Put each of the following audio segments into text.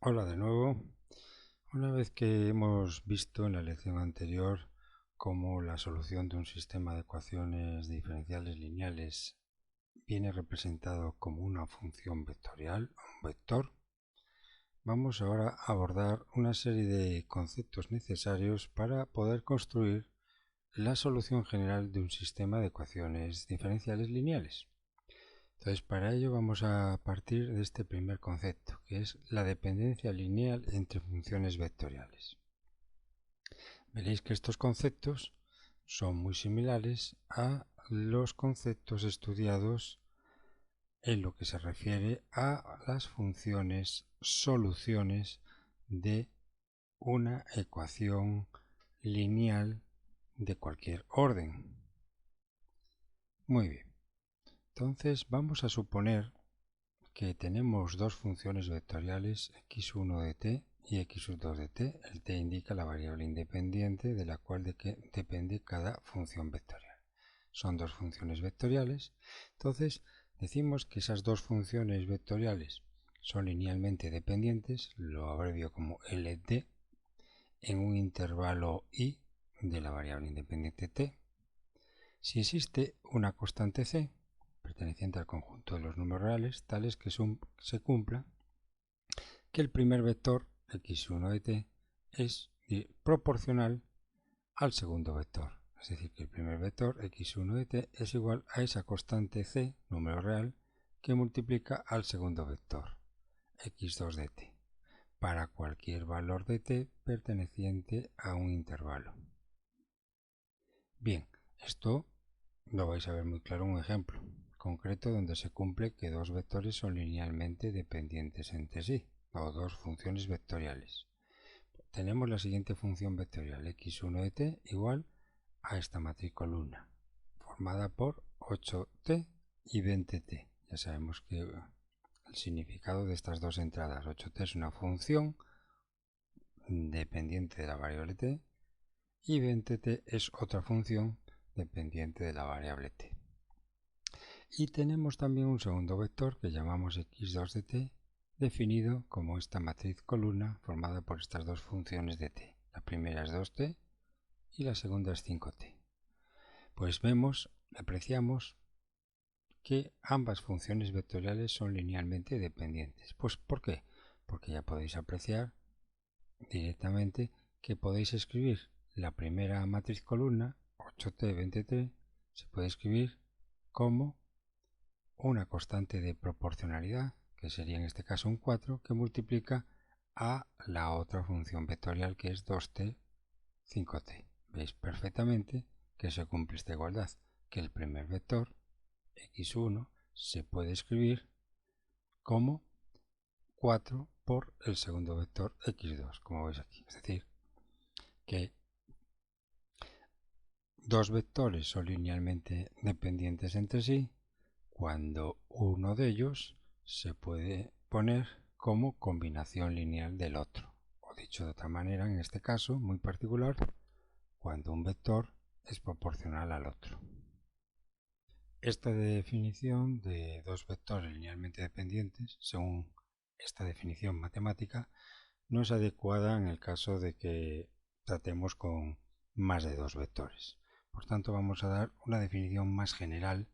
Hola de nuevo. Una vez que hemos visto en la lección anterior cómo la solución de un sistema de ecuaciones diferenciales lineales viene representado como una función vectorial, un vector, vamos ahora a abordar una serie de conceptos necesarios para poder construir la solución general de un sistema de ecuaciones diferenciales lineales. Entonces, para ello vamos a partir de este primer concepto, que es la dependencia lineal entre funciones vectoriales. Veréis que estos conceptos son muy similares a los conceptos estudiados en lo que se refiere a las funciones soluciones de una ecuación lineal de cualquier orden. Muy bien. Entonces vamos a suponer que tenemos dos funciones vectoriales x1 de t y x2 de t. El t indica la variable independiente de la cual depende cada función vectorial. Son dos funciones vectoriales. Entonces decimos que esas dos funciones vectoriales son linealmente dependientes, lo abrevio como LD, en un intervalo i de la variable independiente t. Si existe una constante c perteneciente al conjunto de los números reales, tales que se cumpla que el primer vector x1 de t es proporcional al segundo vector. Es decir, que el primer vector x1 de t es igual a esa constante c, número real, que multiplica al segundo vector x2 de t, para cualquier valor de t perteneciente a un intervalo. Bien, esto lo vais a ver muy claro en un ejemplo concreto donde se cumple que dos vectores son linealmente dependientes entre sí, o dos funciones vectoriales. Tenemos la siguiente función vectorial, x1 de t igual a esta matriz columna, formada por 8t y 20t. Ya sabemos que el significado de estas dos entradas, 8t es una función dependiente de la variable t y 20t es otra función dependiente de la variable t. Y tenemos también un segundo vector que llamamos x2 de t, definido como esta matriz columna formada por estas dos funciones de t. La primera es 2t y la segunda es 5t. Pues apreciamos que ambas funciones vectoriales son linealmente dependientes. Pues ¿por qué? Porque ya podéis apreciar directamente que podéis escribir la primera matriz columna, 8t, 20t, se puede escribir como una constante de proporcionalidad, que sería en este caso un 4, que multiplica a la otra función vectorial que es 2t, 5t. Veis perfectamente que se cumple esta igualdad, que el primer vector, x1, se puede escribir como 4 por el segundo vector x2, como veis aquí. Es decir, que dos vectores son linealmente dependientes entre sí cuando uno de ellos se puede poner como combinación lineal del otro. O dicho de otra manera, en este caso muy particular, cuando un vector es proporcional al otro. Esta definición de dos vectores linealmente dependientes, según esta definición matemática, no es adecuada en el caso de que tratemos con más de dos vectores. Por tanto, vamos a dar una definición más general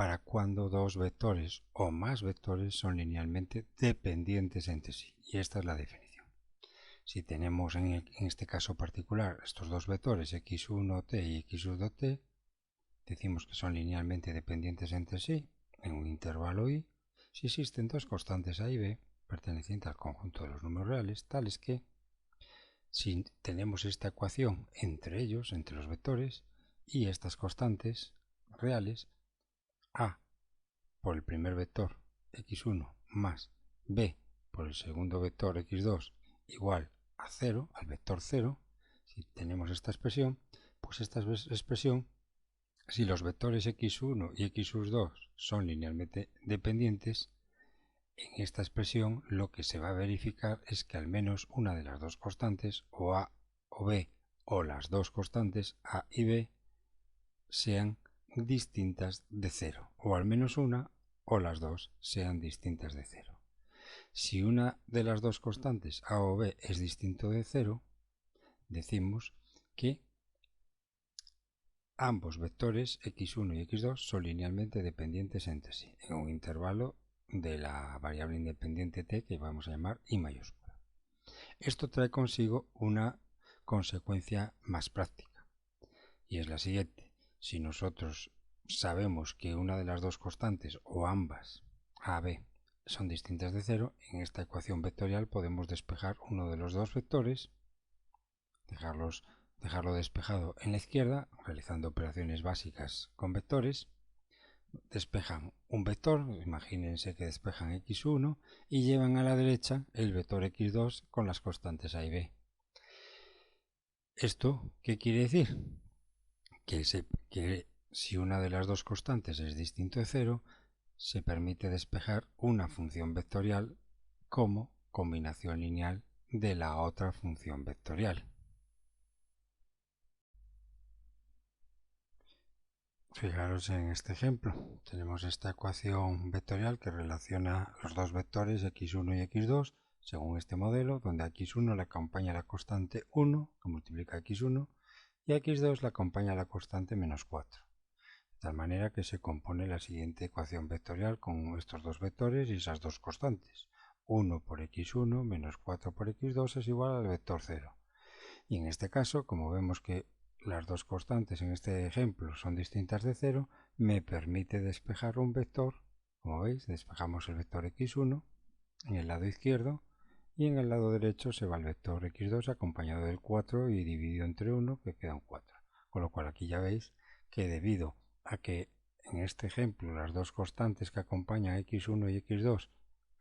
para cuando dos vectores o más vectores son linealmente dependientes entre sí. Y esta es la definición. Si tenemos en este caso particular estos dos vectores x1t y x2t, decimos que son linealmente dependientes entre sí en un intervalo i si existen dos constantes a y b pertenecientes al conjunto de los números reales, tales que si tenemos esta ecuación entre ellos, entre los vectores, y estas constantes reales, a por el primer vector x1 más b por el segundo vector x2 igual a 0, al vector 0, si tenemos esta expresión, pues esta expresión, si los vectores x1 y x2 son linealmente dependientes, en esta expresión lo que se va a verificar es que al menos una de las dos constantes, o a o b, o las dos constantes a y b, sean distintas de 0, o al menos una o las dos sean distintas de 0. Si una de las dos constantes a o b es distinto de 0, decimos que ambos vectores x1 y x2 son linealmente dependientes entre sí, en un intervalo de la variable independiente t que vamos a llamar I mayúscula. Esto trae consigo una consecuencia más práctica, y es la siguiente. Si nosotros sabemos que una de las dos constantes o ambas, a, b, son distintas de 0, en esta ecuación vectorial podemos despejar uno de los dos vectores, dejarlo despejado en la izquierda, realizando operaciones básicas con vectores. Despejan un vector, imagínense que despejan x1 y llevan a la derecha el vector x2 con las constantes a y b. ¿Esto qué quiere decir? Que si una de las dos constantes es distinto de 0, se permite despejar una función vectorial como combinación lineal de la otra función vectorial. Fijaros en este ejemplo. Tenemos esta ecuación vectorial que relaciona los dos vectores x1 y x2 según este modelo, donde a x1 le acompaña la constante 1, que multiplica x1, y a x2 le acompaña la constante menos 4. De tal manera que se compone la siguiente ecuación vectorial con estos dos vectores y esas dos constantes. 1 por x1 menos 4 por x2 es igual al vector 0. Y en este caso, como vemos que las dos constantes en este ejemplo son distintas de 0, me permite despejar un vector. Como veis, despejamos el vector x1 en el lado izquierdo y en el lado derecho se va el vector x2 acompañado del 4 y dividido entre 1, que queda un 4. Con lo cual aquí ya veis que debido a que en este ejemplo las dos constantes que acompañan x1 y x2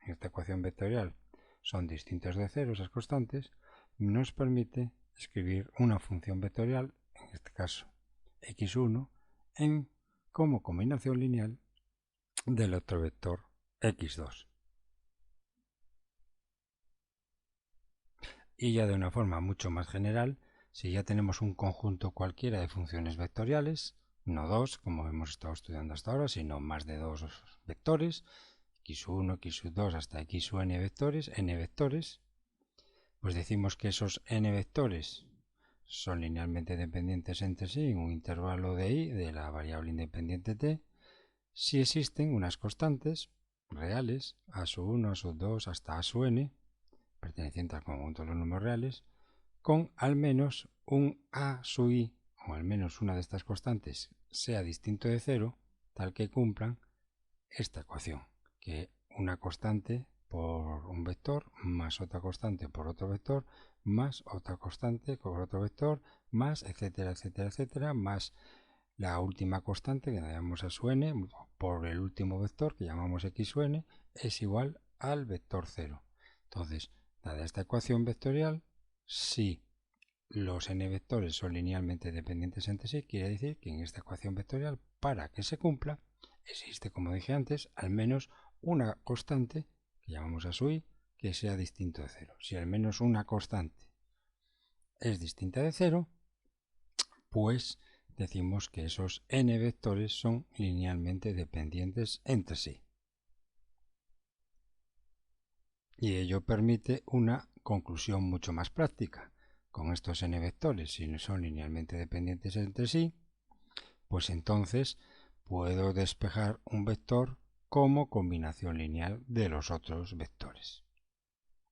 en esta ecuación vectorial son distintas de 0, esas constantes, nos permite escribir una función vectorial, en este caso x1, como combinación lineal del otro vector x2. Y ya de una forma mucho más general, si ya tenemos un conjunto cualquiera de funciones vectoriales, no dos, como hemos estado estudiando hasta ahora, sino más de dos vectores, x1, x2 hasta xn vectores, pues decimos que esos n vectores son linealmente dependientes entre sí en un intervalo de i de la variable independiente t si existen unas constantes reales a sub 1, a sub 2 hasta a sub n pertenecientes al conjunto de los números reales con al menos un a sub i o al menos una de estas constantes sea distinto de 0 tal que cumplan esta ecuación, que una constante por un vector más otra constante por otro vector más otra constante por otro vector más etcétera etcétera etcétera más la última constante que llamamos a su n por el último vector que llamamos x u n es igual al vector 0. Entonces, dada esta ecuación vectorial, si los n vectores son linealmente dependientes entre sí, quiere decir que en esta ecuación vectorial, para que se cumpla, existe, como dije antes, al menos una constante, que llamamos a su i, que sea distinto de 0. Si al menos una constante es distinta de 0, pues decimos que esos n vectores son linealmente dependientes entre sí. Y ello permite una conclusión mucho más práctica. Con estos n vectores, si no son linealmente dependientes entre sí, pues entonces puedo despejar un vector como combinación lineal de los otros vectores.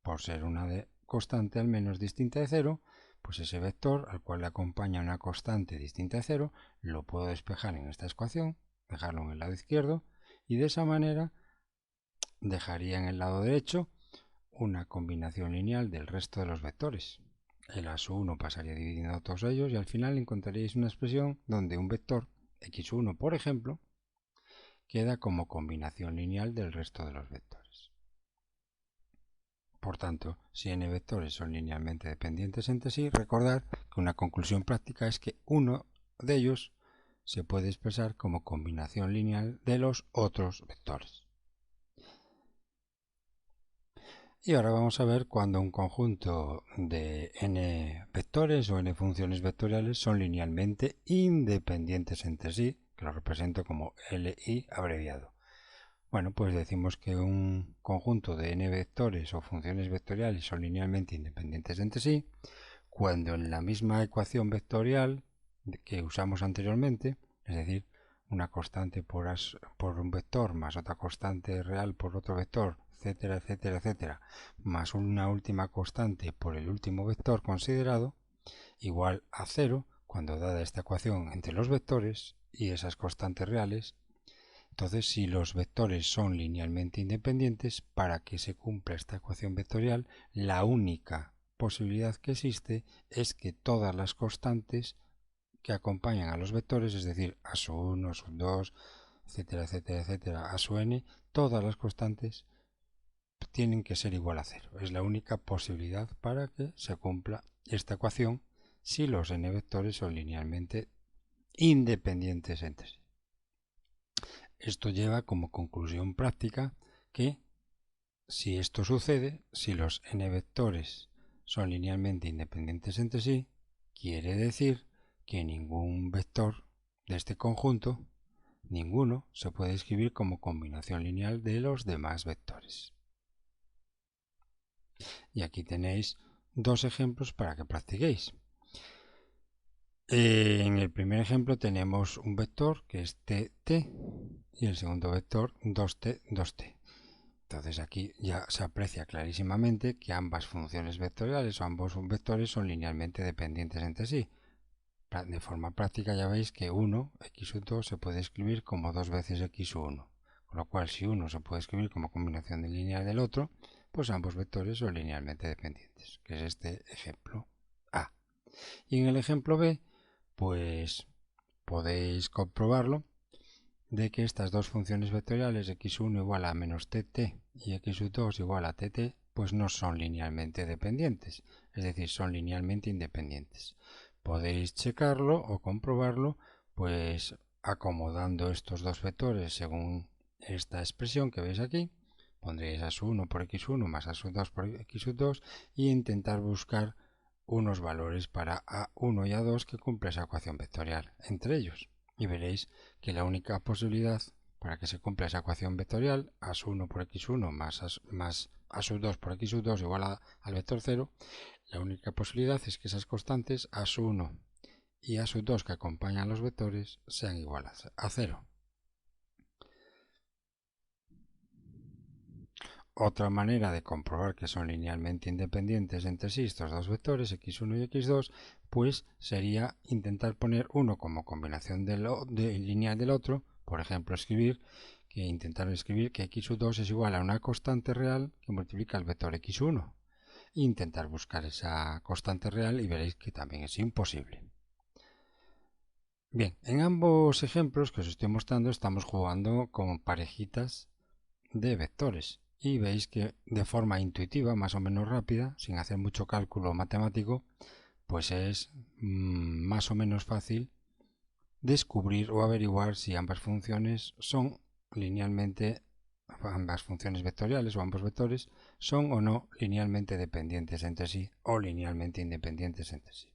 Por ser una constante al menos distinta de 0, pues ese vector al cual le acompaña una constante distinta de 0 lo puedo despejar en esta ecuación, dejarlo en el lado izquierdo y de esa manera dejaría en el lado derecho una combinación lineal del resto de los vectores. El a sub 1 pasaría dividiendo a todos ellos y al final encontraréis una expresión donde un vector x1, por ejemplo, queda como combinación lineal del resto de los vectores. Por tanto, si n vectores son linealmente dependientes entre sí, recordad que una conclusión práctica es que uno de ellos se puede expresar como combinación lineal de los otros vectores. Y ahora vamos a ver cuando un conjunto de n vectores o n funciones vectoriales son linealmente independientes entre sí, que lo represento como LI abreviado. Bueno, pues decimos que un conjunto de n vectores o funciones vectoriales son linealmente independientes entre sí, cuando en la misma ecuación vectorial que usamos anteriormente, es decir, una constante por un vector más otra constante real por otro vector, etcétera, etcétera, etcétera, más una última constante por el último vector considerado, igual a cero, cuando dada esta ecuación entre los vectores y esas constantes reales. Entonces, si los vectores son linealmente independientes, para que se cumpla esta ecuación vectorial, la única posibilidad que existe es que todas las constantes que acompañan a los vectores, es decir, a su 1, a su 2, etcétera, etcétera, etcétera, a su n, todas las constantes tienen que ser igual a cero. Es la única posibilidad para que se cumpla esta ecuación si los n vectores son linealmente independientes entre sí. Esto lleva como conclusión práctica que si esto sucede, si los n vectores son linealmente independientes entre sí, quiere decir que ningún vector de este conjunto, ninguno, se puede escribir como combinación lineal de los demás vectores. Y aquí tenéis dos ejemplos para que practiquéis. En el primer ejemplo tenemos un vector que es t y el segundo vector 2t, 2t. Entonces aquí ya se aprecia clarísimamente que ambas funciones vectoriales o ambos vectores son linealmente dependientes entre sí. De forma práctica ya veis que 1, x2, se puede escribir como 2 veces x1. Con lo cual, si uno se puede escribir como combinación de lineal del otro, pues ambos vectores son linealmente dependientes, que es este ejemplo A. Y en el ejemplo B, pues podéis comprobarlo de que estas dos funciones vectoriales x1 igual a menos tt y x2 igual a tt pues no son linealmente dependientes, es decir, son linealmente independientes. Podéis checarlo o comprobarlo pues acomodando estos dos vectores según esta expresión que veis aquí. Pondréis a su 1 por x1 más a su 2 por x2 y intentar buscar unos valores para a1 y a2 que cumpla esa ecuación vectorial entre ellos. Y veréis que la única posibilidad para que se cumpla esa ecuación vectorial, a su 1 por x1 más a su 2 por x2 igual al vector 0, la única posibilidad es que esas constantes a su 1 y a su 2 que acompañan los vectores sean iguales a 0. Otra manera de comprobar que son linealmente independientes entre sí estos dos vectores, x1 y x2, pues sería intentar poner uno como combinación lineal del otro, por ejemplo, intentar escribir que x2 es igual a una constante real que multiplica el vector x1. E intentar buscar esa constante real y veréis que también es imposible. Bien, en ambos ejemplos que os estoy mostrando estamos jugando con parejitas de vectores. Y veis que de forma intuitiva, más o menos rápida, sin hacer mucho cálculo matemático, pues es más o menos fácil descubrir o averiguar si ambas funciones son linealmente, ambas funciones vectoriales o ambos vectores son o no linealmente dependientes entre sí o linealmente independientes entre sí.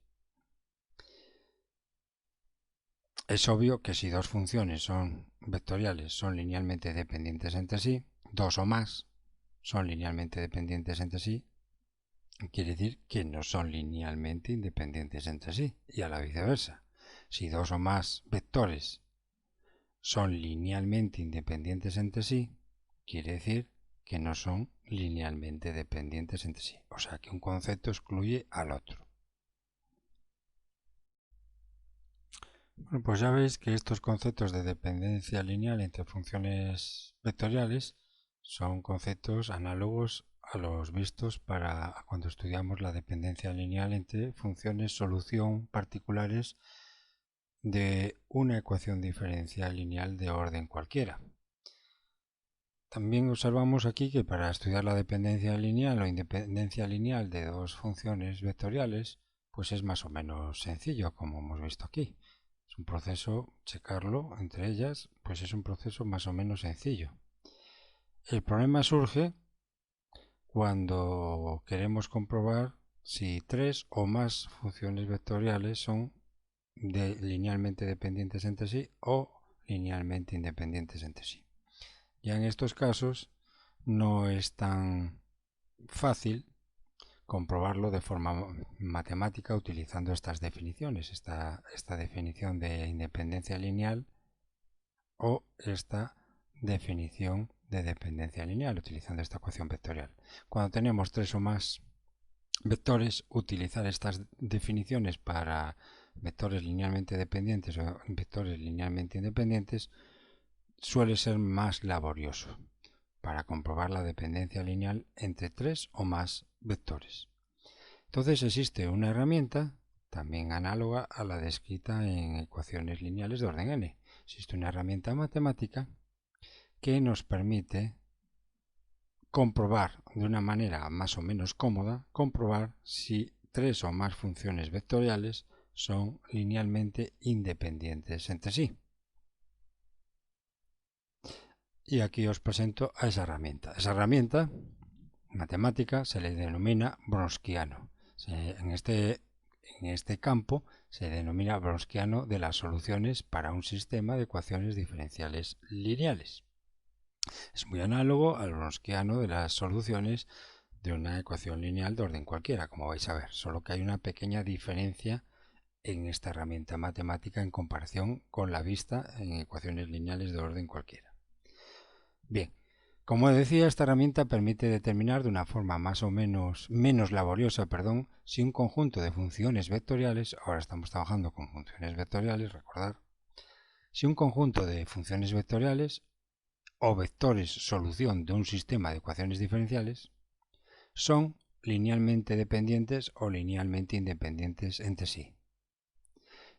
Es obvio que si dos funciones son vectoriales son linealmente dependientes entre sí, dos o más son linealmente dependientes entre sí, quiere decir que no son linealmente independientes entre sí, y a la viceversa. Si dos o más vectores son linealmente independientes entre sí, quiere decir que no son linealmente dependientes entre sí. O sea que un concepto excluye al otro. Bueno, pues ya veis que estos conceptos de dependencia lineal entre funciones vectoriales son conceptos análogos a los vistos para cuando estudiamos la dependencia lineal entre funciones solución particulares de una ecuación diferencial lineal de orden cualquiera. También observamos aquí que para estudiar la dependencia lineal o independencia lineal de dos funciones vectoriales, pues es más o menos sencillo, como hemos visto aquí. Es un proceso, checarlo entre ellas, pues es un proceso más o menos sencillo. El problema surge cuando queremos comprobar si tres o más funciones vectoriales son linealmente dependientes entre sí o linealmente independientes entre sí. Ya en estos casos no es tan fácil comprobarlo de forma matemática utilizando estas definiciones, esta definición de independencia lineal o esta definición de dependencia lineal utilizando esta ecuación vectorial. Cuando tenemos tres o más vectores, utilizar estas definiciones para vectores linealmente dependientes o vectores linealmente independientes suele ser más laborioso para comprobar la dependencia lineal entre tres o más vectores. Entonces existe una herramienta también análoga a la descrita en ecuaciones lineales de orden n. Existe una herramienta matemática que nos permite comprobar de una manera más o menos cómoda, comprobar si tres o más funciones vectoriales son linealmente independientes entre sí. Y aquí os presento a esa herramienta. Esa herramienta matemática se le denomina Wronskiano. En este campo se denomina Wronskiano de las soluciones para un sistema de ecuaciones diferenciales lineales. Es muy análogo al Wronskiano de las soluciones de una ecuación lineal de orden cualquiera, como vais a ver, solo que hay una pequeña diferencia en esta herramienta matemática en comparación con la vista en ecuaciones lineales de orden cualquiera. Bien, como decía, esta herramienta permite determinar de una forma menos laboriosa, si un conjunto de funciones vectoriales, ahora estamos trabajando con funciones vectoriales, recordad, si un conjunto de funciones vectoriales o vectores solución de un sistema de ecuaciones diferenciales son linealmente dependientes o linealmente independientes entre sí.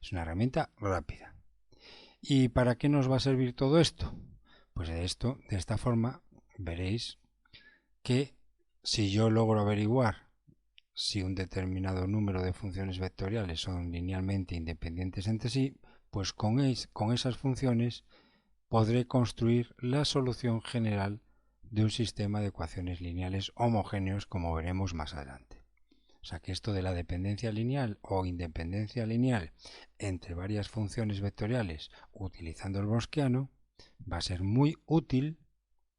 Es una herramienta rápida. ¿Y para qué nos va a servir todo esto? Pues de esta forma veréis que si yo logro averiguar si un determinado número de funciones vectoriales son linealmente independientes entre sí, pues con esas funciones podré construir la solución general de un sistema de ecuaciones lineales homogéneos, como veremos más adelante. O sea que esto de la dependencia lineal o independencia lineal entre varias funciones vectoriales utilizando el Wronskiano va a ser muy útil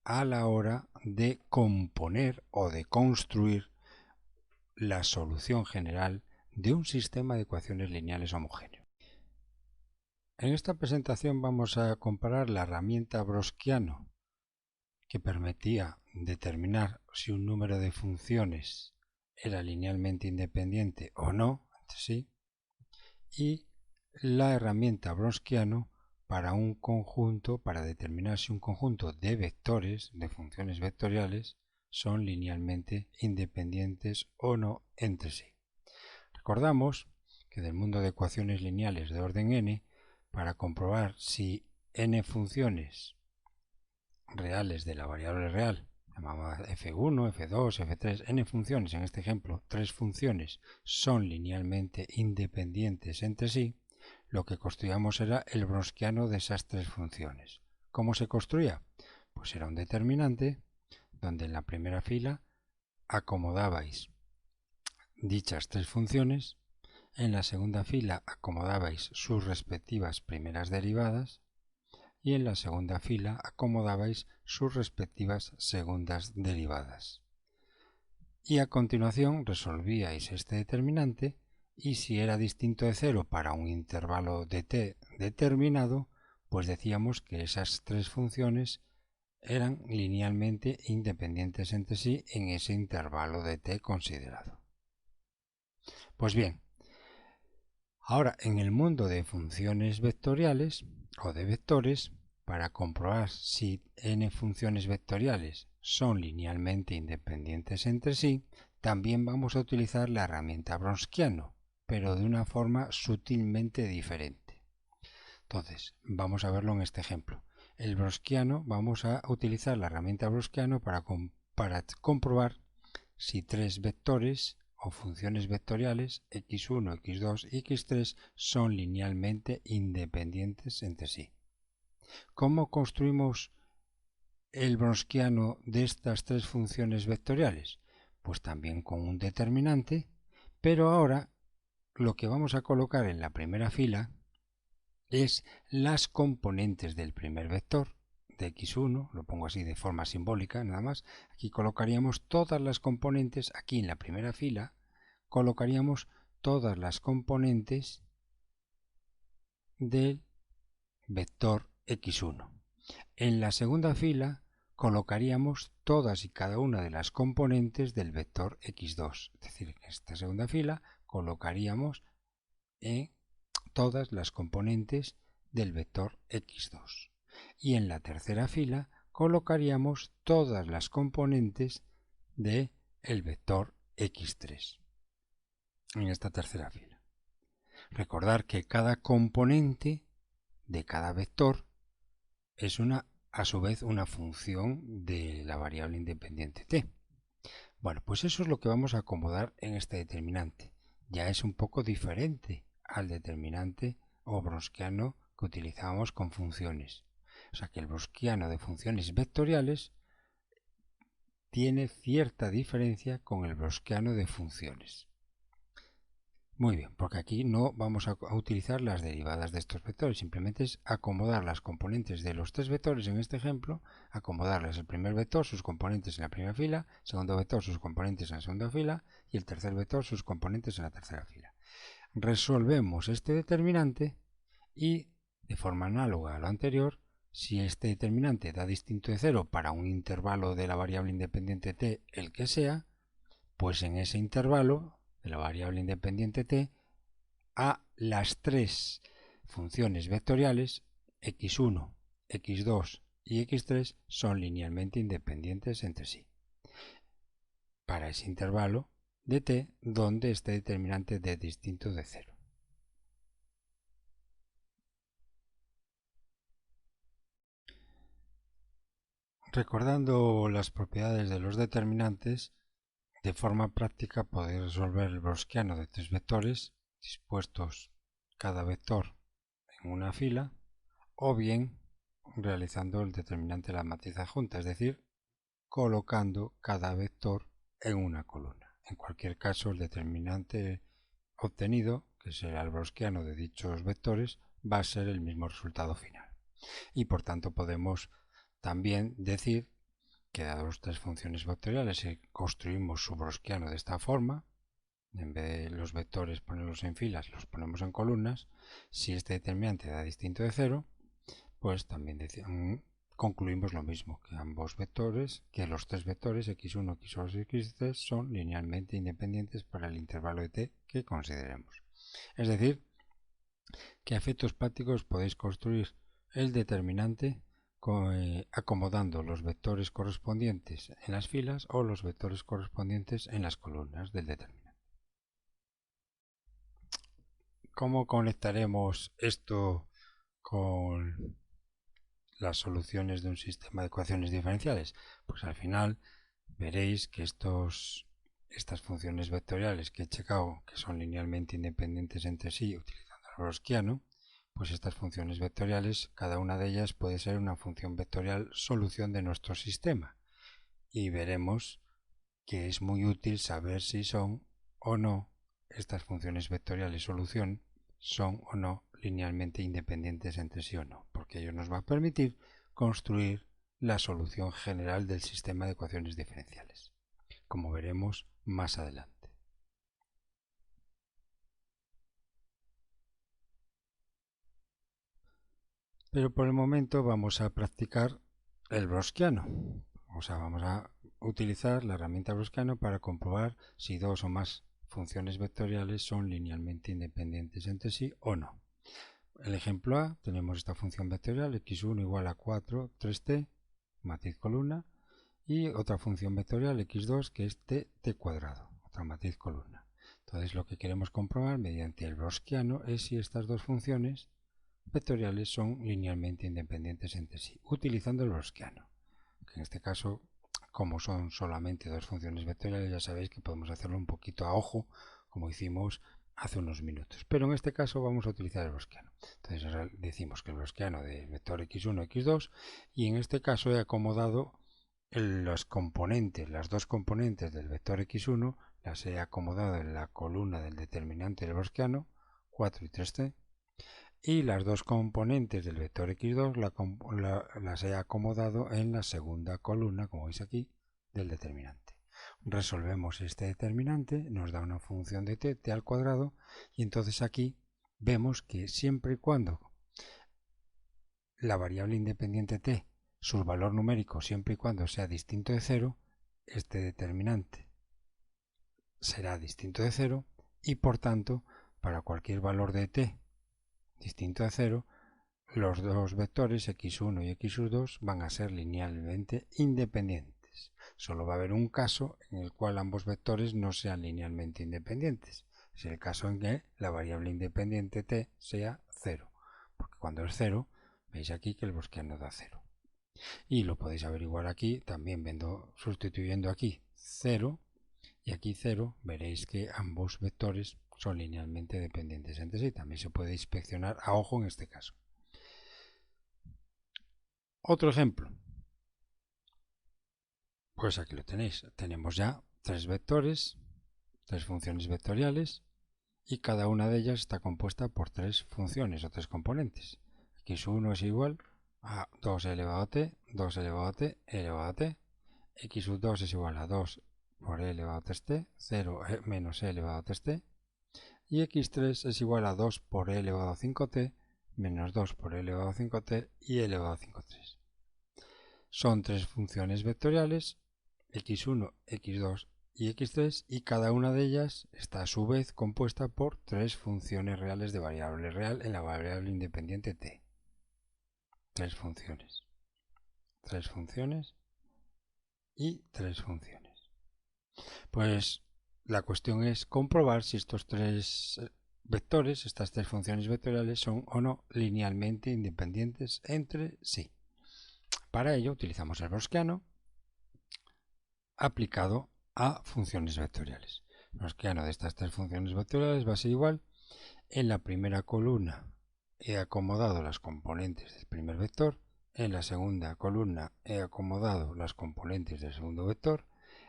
a la hora de componer o de construir la solución general de un sistema de ecuaciones lineales homogéneo. En esta presentación vamos a comparar la herramienta Wronskiano, que permitía determinar si un número de funciones era linealmente independiente o no entre sí, y la herramienta Wronskiano para determinar si un conjunto de vectores, de funciones vectoriales, son linealmente independientes o no entre sí. Recordamos que del mundo de ecuaciones lineales de orden n, para comprobar si n funciones reales de la variable real, llamamos f1, f2, f3, n funciones, en este ejemplo, tres funciones, son linealmente independientes entre sí, lo que construíamos era el Wronskiano de esas tres funciones. ¿Cómo se construía? Pues era un determinante donde en la primera fila acomodabais dichas tres funciones, en la segunda fila acomodabais sus respectivas primeras derivadas y en la segunda fila acomodabais sus respectivas segundas derivadas. Y a continuación resolvíais este determinante y si era distinto de cero para un intervalo de t determinado, pues decíamos que esas tres funciones eran linealmente independientes entre sí en ese intervalo de t considerado. Pues bien, ahora en el mundo de funciones vectoriales o de vectores, para comprobar si n funciones vectoriales son linealmente independientes entre sí, también vamos a utilizar la herramienta Wronskiano, pero de una forma sutilmente diferente. Entonces, vamos a verlo en este ejemplo. El Wronskiano, vamos a utilizar la herramienta Wronskiano para comprobar si tres vectores o funciones vectoriales x1, x2 y x3 son linealmente independientes entre sí. ¿Cómo construimos el Wronskiano de estas tres funciones vectoriales? Pues también con un determinante, pero ahora lo que vamos a colocar en la primera fila es las componentes del primer vector de x1, lo pongo así de forma simbólica nada más, aquí colocaríamos todas las componentes, aquí en la primera fila, colocaríamos todas las componentes del vector x1. En la segunda fila colocaríamos todas y cada una de las componentes del vector x2. Es decir, en esta segunda fila colocaríamos todas las componentes del vector x2. Y en la tercera fila colocaríamos todas las componentes del vector x3. En esta tercera fila. Recordar que cada componente de cada vector es a su vez una función de la variable independiente t. Bueno, pues eso es lo que vamos a acomodar en este determinante. Ya es un poco diferente al determinante o browskiano que utilizábamos con funciones. O sea que el browskiano de funciones vectoriales tiene cierta diferencia con el browskiano de funciones. Muy bien, porque aquí no vamos a utilizar las derivadas de estos vectores, simplemente es acomodar las componentes de los tres vectores en este ejemplo, acomodarles el primer vector, sus componentes en la primera fila, segundo vector, sus componentes en la segunda fila y el tercer vector, sus componentes en la tercera fila. Resolvemos este determinante y, de forma análoga a lo anterior, si este determinante da distinto de 0 para un intervalo de la variable independiente t, el que sea, pues en ese intervalo de la variable independiente t, a las tres funciones vectoriales x1, x2 y x3 son linealmente independientes entre sí. Para ese intervalo de t donde este determinante dé distinto de 0. Recordando las propiedades de los determinantes, de forma práctica podéis resolver el browskiano de tres vectores dispuestos cada vector en una fila, o bien realizando el determinante de la matriz adjunta, es decir, colocando cada vector en una columna. En cualquier caso, el determinante obtenido, que será el browskiano de dichos vectores, va a ser el mismo resultado final. Y por tanto podemos también decir que dadas las tres funciones vectoriales construimos su browskiano de esta forma, en vez de los vectores ponerlos en filas, los ponemos en columnas. Si este determinante da distinto de 0, pues también concluimos lo mismo, que ambos vectores, que los tres vectores x1, x2 y x3 son linealmente independientes para el intervalo de t que consideremos. Es decir, que a efectos prácticos podéis construir el determinante acomodando los vectores correspondientes en las filas o los vectores correspondientes en las columnas del determinante. ¿Cómo conectaremos esto con las soluciones de un sistema de ecuaciones diferenciales? Pues al final veréis que estas funciones vectoriales que he checado, que son linealmente independientes entre sí utilizando el browskiano, pues estas funciones vectoriales, cada una de ellas puede ser una función vectorial solución de nuestro sistema. Y veremos que es muy útil saber si son o no estas funciones vectoriales solución, son o no linealmente independientes entre sí o no, porque ello nos va a permitir construir la solución general del sistema de ecuaciones diferenciales, como veremos más adelante. Pero por el momento vamos a practicar el browskiano. O sea, vamos a utilizar la herramienta browskiano para comprobar si dos o más funciones vectoriales son linealmente independientes entre sí o no. El ejemplo A, tenemos esta función vectorial x1 igual a 4, 3t, matriz columna, y otra función vectorial x2 que es t cuadrado, otra matriz columna. Entonces lo que queremos comprobar mediante el browskiano es si estas dos funciones vectoriales son linealmente independientes entre sí, utilizando el browskiano. En este caso, como son solamente dos funciones vectoriales, ya sabéis que podemos hacerlo un poquito a ojo, como hicimos hace unos minutos. Pero en este caso vamos a utilizar el browskiano. Entonces decimos que el browskiano del vector x1, x2, y en este caso he acomodado las dos componentes del vector x1, las he acomodado en la columna del determinante del browskiano, 4 y 3t, y las dos componentes del vector x2 las he acomodado en la segunda columna, como veis aquí, del determinante. Resolvemos este determinante, nos da una función de t al cuadrado, y entonces aquí vemos que siempre y cuando la variable independiente t, su valor numérico, siempre y cuando sea distinto de 0, este determinante será distinto de 0 y por tanto, para cualquier valor de t distinto de 0, los dos vectores x1 y x2 van a ser linealmente independientes. Solo va a haber un caso en el cual ambos vectores no sean linealmente independientes. Es el caso en que la variable independiente t sea 0. Porque cuando es 0, veis aquí que el browskiano da 0. Y lo podéis averiguar aquí, también sustituyendo aquí 0 y aquí 0, veréis que ambos vectores son linealmente dependientes entre sí. También se puede inspeccionar a ojo en este caso. Otro ejemplo. Pues aquí lo tenéis. Tenemos ya tres vectores, tres funciones vectoriales, y cada una de ellas está compuesta por tres funciones o tres componentes. x1 es igual a 2 elevado a t, 2 elevado a t, elevado a t. x2 es igual a 2 por e elevado a 3t, 0 menos e elevado a 3t. Y x3 es igual a 2 por e elevado a 5t, menos 2 por e elevado a 5t y e elevado a 5,3. Son tres funciones vectoriales, x1, x2 y x3, y cada una de ellas está a su vez compuesta por tres funciones reales de variable real en la variable independiente t. Tres funciones y tres funciones. Pues la cuestión es comprobar si estos tres vectores, estas tres funciones vectoriales, son o no linealmente independientes entre sí. Para ello utilizamos el browskiano aplicado a funciones vectoriales. El browskiano de estas tres funciones vectoriales va a ser igual. En la primera columna he acomodado las componentes del primer vector, en la segunda columna he acomodado las componentes del segundo vector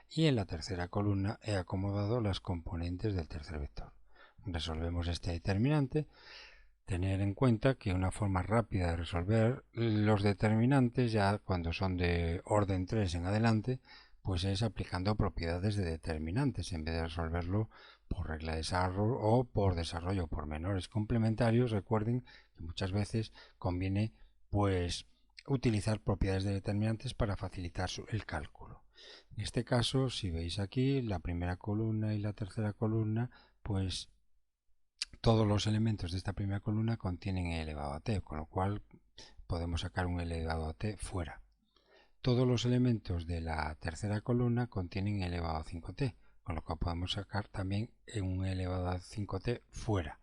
y en la tercera columna he acomodado las componentes del tercer vector. Resolvemos este determinante. Tener en cuenta que una forma rápida de resolver los determinantes, ya cuando son de orden 3 en adelante, pues es aplicando propiedades de determinantes en vez de resolverlo por regla de desarrollo o por desarrollo por menores complementarios. Recuerden que muchas veces conviene pues utilizar propiedades de determinantes para facilitar el cálculo. En este caso, si veis aquí la primera columna y la tercera columna, pues todos los elementos de esta primera columna contienen e elevado a t, con lo cual podemos sacar un elevado a t fuera. Todos los elementos de la tercera columna contienen e elevado a 5t, con lo cual podemos sacar también un elevado a 5t fuera,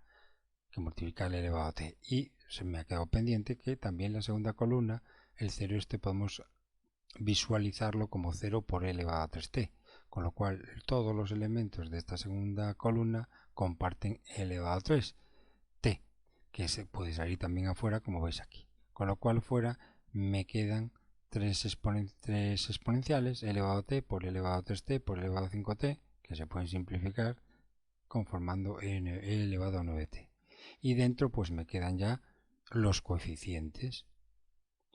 que multiplica el elevado a t. Y se me ha quedado pendiente que también la segunda columna, el 0 este podemos visualizarlo como 0 por e elevado a 3t, con lo cual todos los elementos de esta segunda columna comparten e elevado a 3 t, que se puede salir también afuera como veis aquí, con lo cual fuera me quedan tres exponenciales, e elevado a t por e elevado a 3t por e elevado a 5t, que se pueden simplificar conformando e elevado a 9t, y dentro pues me quedan ya los coeficientes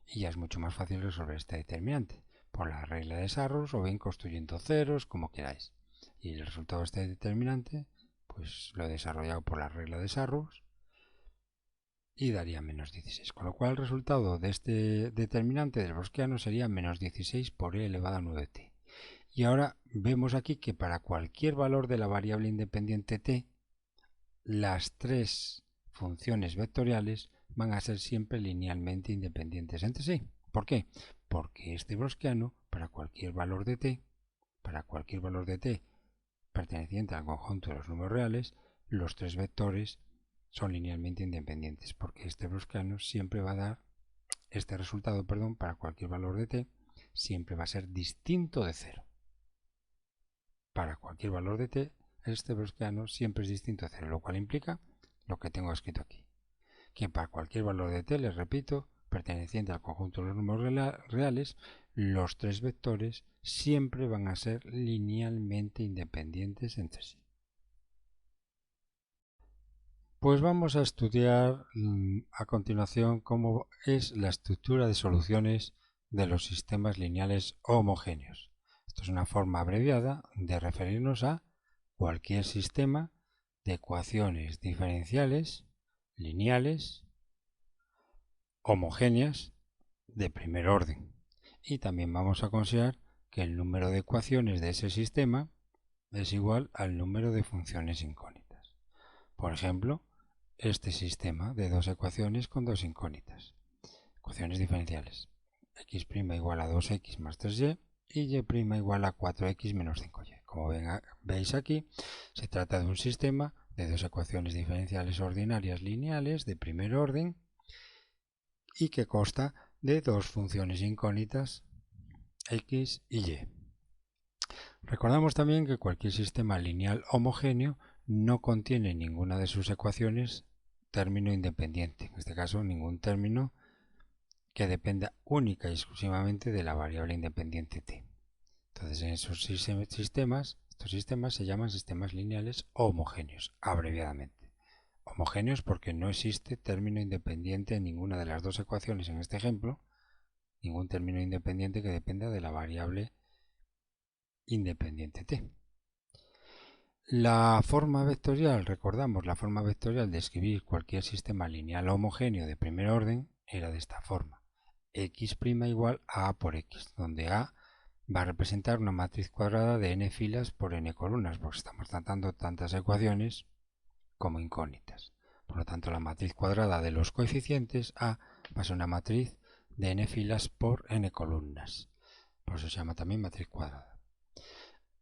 y ya es mucho más fácil resolver este determinante por la regla de Sarrus o bien construyendo ceros, como queráis. Y el resultado de este determinante pues lo he desarrollado por la regla de Sarrus y daría menos 16, con lo cual el resultado de este determinante del browskiano sería menos 16 por e elevado a 9t. Y ahora vemos aquí que para cualquier valor de la variable independiente t, las tres funciones vectoriales van a ser siempre linealmente independientes entre sí. ¿Por qué? Porque este browskiano, para cualquier valor de t, perteneciente al conjunto de los números reales, los tres vectores son linealmente independientes, porque este browskiano siempre va a dar, este resultado, perdón, para cualquier valor de t, siempre va a ser distinto de 0. Para cualquier valor de t, este browskiano siempre es distinto de 0, lo cual implica lo que tengo escrito aquí, que para cualquier valor de t, les repito, perteneciente al conjunto de los números reales, los tres vectores siempre van a ser linealmente independientes entre sí. Pues vamos a estudiar a continuación cómo es la estructura de soluciones de los sistemas lineales homogéneos. Esto es una forma abreviada de referirnos a cualquier sistema de ecuaciones diferenciales lineales homogéneas de primer orden. Y también vamos a considerar que el número de ecuaciones de ese sistema es igual al número de funciones incógnitas. Por ejemplo, este sistema de dos ecuaciones con dos incógnitas. Ecuaciones diferenciales. X' igual a 2x más 3y y y' igual a 4x menos 5y. Como veis aquí, se trata de un sistema de dos ecuaciones diferenciales ordinarias lineales de primer orden y que consta de dos funciones incógnitas x y y. Recordamos también que cualquier sistema lineal homogéneo no contiene ninguna de sus ecuaciones término independiente, en este caso ningún término que dependa única y exclusivamente de la variable independiente t. Entonces en esos sistemas, estos sistemas se llaman sistemas lineales homogéneos, abreviadamente. Homogéneos porque no existe término independiente en ninguna de las dos ecuaciones en este ejemplo, ningún término independiente que dependa de la variable independiente t. La forma vectorial, recordamos, la forma vectorial de escribir cualquier sistema lineal homogéneo de primer orden era de esta forma. X' igual a por X, donde A va a representar una matriz cuadrada de n filas por n columnas, porque estamos tratando tantas ecuaciones como incógnitas. Por lo tanto, la matriz cuadrada de los coeficientes A va a ser una matriz de n filas por n columnas. Por eso se llama también matriz cuadrada.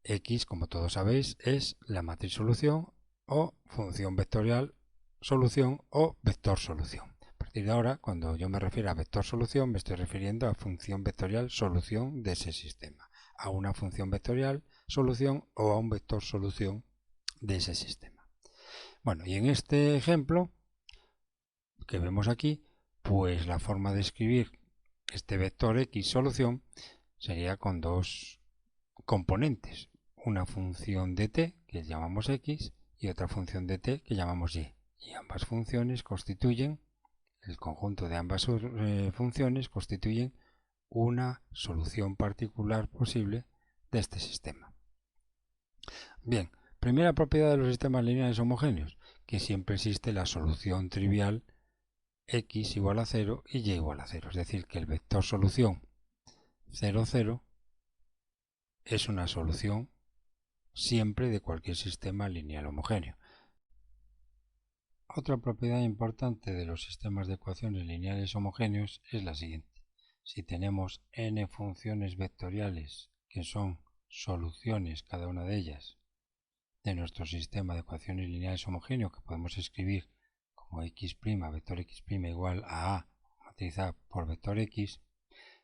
X, como todos sabéis, es la matriz solución o función vectorial solución o vector solución. A partir de ahora, cuando yo me refiero a vector solución, me estoy refiriendo a función vectorial solución de ese sistema, a una función vectorial solución o a un vector solución de ese sistema. Bueno, y en este ejemplo que vemos aquí, pues la forma de escribir este vector X solución sería con dos componentes, una función de t que llamamos x y otra función de t que llamamos y. Y ambas funciones constituyen, el conjunto de ambas funciones constituyen una solución particular posible de este sistema. Bien, primera propiedad de los sistemas lineales homogéneos, que siempre existe la solución trivial x igual a 0 y y igual a 0, es decir, que el vector solución 0, 0 es una solución siempre de cualquier sistema lineal homogéneo. Otra propiedad importante de los sistemas de ecuaciones lineales homogéneos es la siguiente. Si tenemos n funciones vectoriales que son soluciones, cada una de ellas, de nuestro sistema de ecuaciones lineales homogéneos, que podemos escribir como x', vector x' igual a matriz A por vector x,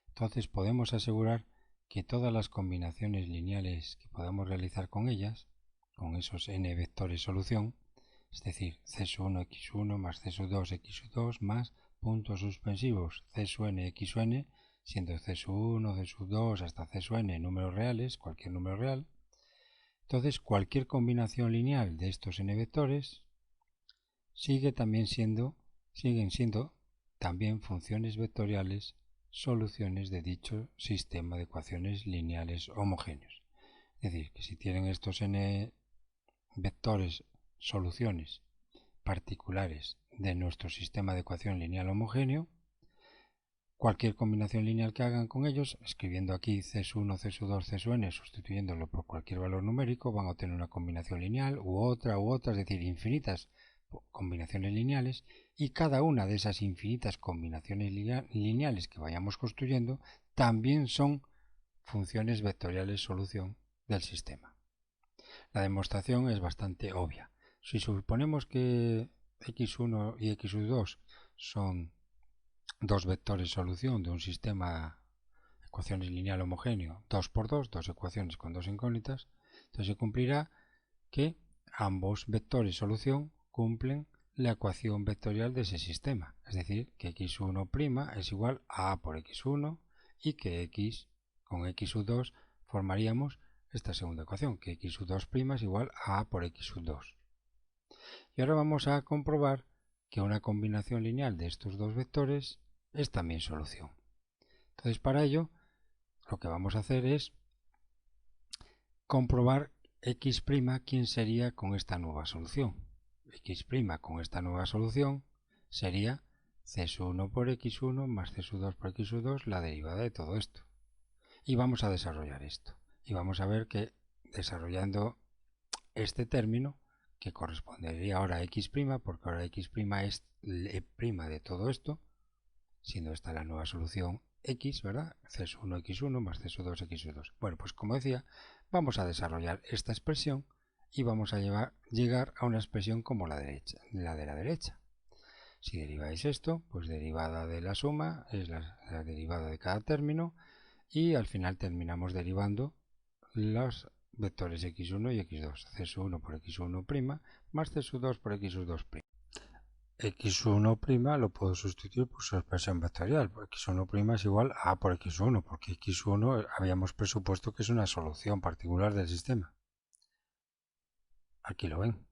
entonces podemos asegurar que todas las combinaciones lineales que podamos realizar con ellas, con esos n vectores solución, es decir, c1 x1 más c2 x2 más puntos suspensivos c(n) x(n), siendo c1, c2 hasta c(n) números reales, cualquier número real. Entonces, cualquier combinación lineal de estos n vectores siguen siendo también funciones vectoriales soluciones de dicho sistema de ecuaciones lineales homogéneos. Es decir, que si tienen estos n vectores soluciones particulares de nuestro sistema de ecuación lineal homogéneo, cualquier combinación lineal que hagan con ellos, escribiendo aquí c1, c2, c(n), sustituyéndolo por cualquier valor numérico, van a obtener una combinación lineal u otra, es decir, infinitas combinaciones lineales, y cada una de esas infinitas combinaciones lineales que vayamos construyendo también son funciones vectoriales solución del sistema. La demostración es bastante obvia. Si suponemos que x1 y x2 son dos vectores solución de un sistema de ecuaciones lineal homogéneo 2 por 2, dos ecuaciones con dos incógnitas, entonces se cumplirá que ambos vectores solución cumplen la ecuación vectorial de ese sistema, es decir, que x1' es igual a por x1 y que x con x2 formaríamos esta segunda ecuación, que x2' es igual a por x2. Y ahora vamos a comprobar que una combinación lineal de estos dos vectores es también solución. Entonces, para ello, lo que vamos a hacer es comprobar x' quién sería con esta nueva solución. X' con esta nueva solución sería c1 por x1 más c2 por x2, la derivada de todo esto. Y vamos a desarrollar esto. Y vamos a ver que desarrollando este término, que correspondería ahora a x', porque ahora x' es l'e' de todo esto, siendo esta la nueva solución x, ¿verdad? c1 x1 más c2 x2. Bueno, pues como decía, vamos a desarrollar esta expresión y vamos a llegar a una expresión como la de la derecha. Si deriváis esto, pues derivada de la suma es la derivada de cada término y al final terminamos derivando los vectores x1 y x2. c1 por x1' más c2 por x2'. x1' lo puedo sustituir por su expresión vectorial. x1' es igual a por x1, porque x1 habíamos presupuesto que es una solución particular del sistema. Aquí lo ven.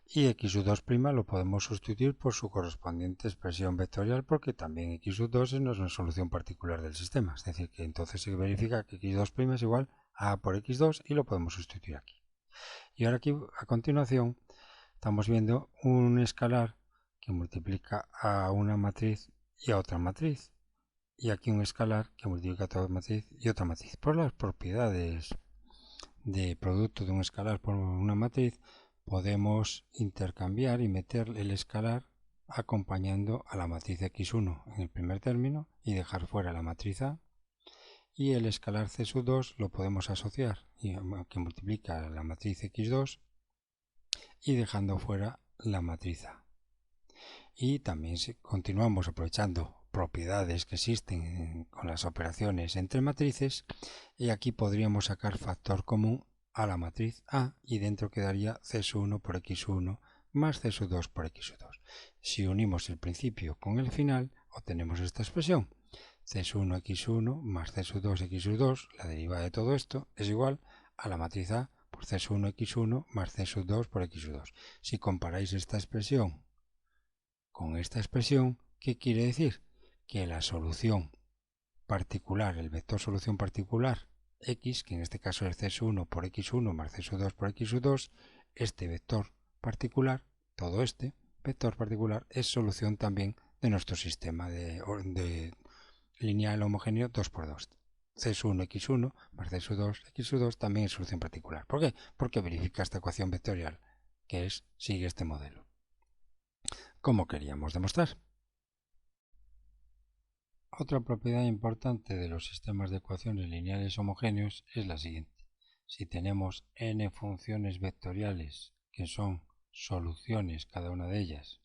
Y x2' lo podemos sustituir por su correspondiente expresión vectorial, porque también x2 no es una solución particular del sistema. Es decir, que entonces se verifica que x2' es igual a por x2 y lo podemos sustituir aquí. Y ahora aquí, a continuación, estamos viendo un escalar que multiplica a una matriz y a otra matriz. Y aquí un escalar que multiplica a otra matriz y otra matriz. Por las propiedades de producto de un escalar por una matriz, podemos intercambiar y meter el escalar acompañando a la matriz x1 en el primer término y dejar fuera la matriz A. Y el escalar c2 lo podemos asociar, que multiplica la matriz x2 y dejando fuera la matriz A. Y también si continuamos aprovechando propiedades que existen con las operaciones entre matrices, y aquí podríamos sacar factor común a la matriz A y dentro quedaría c1 por x1 más c2 por x2. Si unimos el principio con el final, obtenemos esta expresión. c1 x1 más c2 x2, la derivada de todo esto, es igual a la matriz A por c1 x1 más c2 por x2. Si comparáis esta expresión con esta expresión, ¿qué quiere decir? Que la solución particular, el vector solución particular x, que en este caso es c1 por x1 más c2 por x2, este vector particular, todo este vector particular, es solución también de nuestro sistema de lineal homogéneo 2×2. c1 x1 más c2 x2 también es solución particular. ¿Por qué? Porque verifica esta ecuación vectorial, que sigue este modelo, como queríamos demostrar. Otra propiedad importante de los sistemas de ecuaciones lineales homogéneos es la siguiente. Si tenemos n funciones vectoriales que son soluciones, cada una de ellas,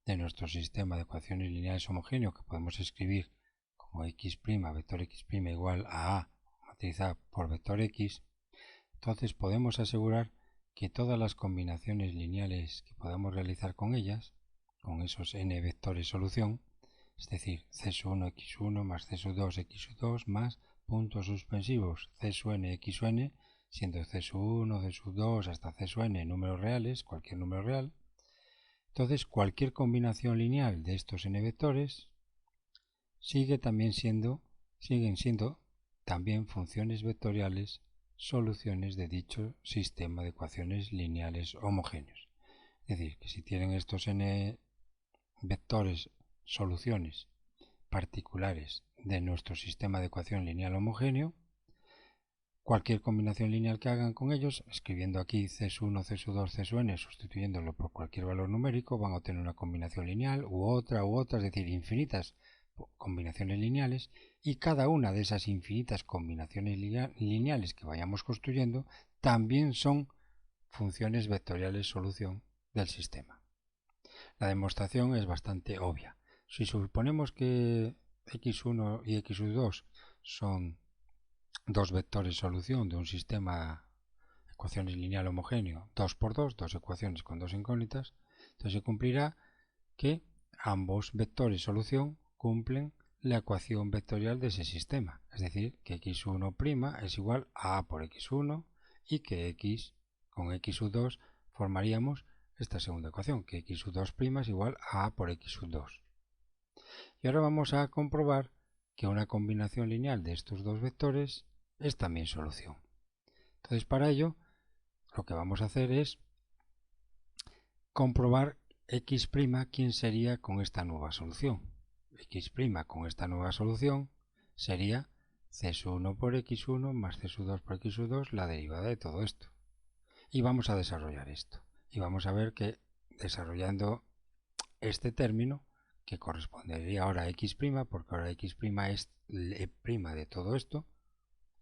de nuestro sistema de ecuaciones lineales homogéneo, que podemos escribir como x', vector x' igual a matriz A por vector x, entonces podemos asegurar que todas las combinaciones lineales que podamos realizar con ellas, con esos n vectores solución, es decir, c1 x1 más c2 x2 más puntos suspensivos c(n) x(n), siendo c1, c2 hasta c(n) números reales, cualquier número real. Entonces, cualquier combinación lineal de estos n vectores siguen siendo también funciones vectoriales, soluciones de dicho sistema de ecuaciones lineales homogéneos. Es decir, que si tienen estos n vectores soluciones particulares de nuestro sistema de ecuación lineal homogéneo, cualquier combinación lineal que hagan con ellos, escribiendo aquí c1, c2, c(n), sustituyéndolo por cualquier valor numérico, van a obtener una combinación lineal u otra, es decir, infinitas combinaciones lineales, y cada una de esas infinitas combinaciones lineales que vayamos construyendo también son funciones vectoriales solución del sistema. La demostración es bastante obvia. Si suponemos que x1 y x2 son dos vectores solución de un sistema de ecuaciones lineal homogéneo 2×2, dos ecuaciones con dos incógnitas, entonces se cumplirá que ambos vectores solución cumplen la ecuación vectorial de ese sistema, es decir, que x1' es igual a por x1 y que x con x2 formaríamos esta segunda ecuación, que x sub 2' es igual a por x sub 2. Y ahora vamos a comprobar que una combinación lineal de estos dos vectores es también solución. Entonces, para ello, lo que vamos a hacer es comprobar x' quién sería con esta nueva solución. X' con esta nueva solución sería c1 por x1 más c2 por x2, la derivada de todo esto. Y vamos a desarrollar esto. Y vamos a ver que desarrollando este término, que correspondería ahora a x', porque ahora x' es l'e' de todo esto,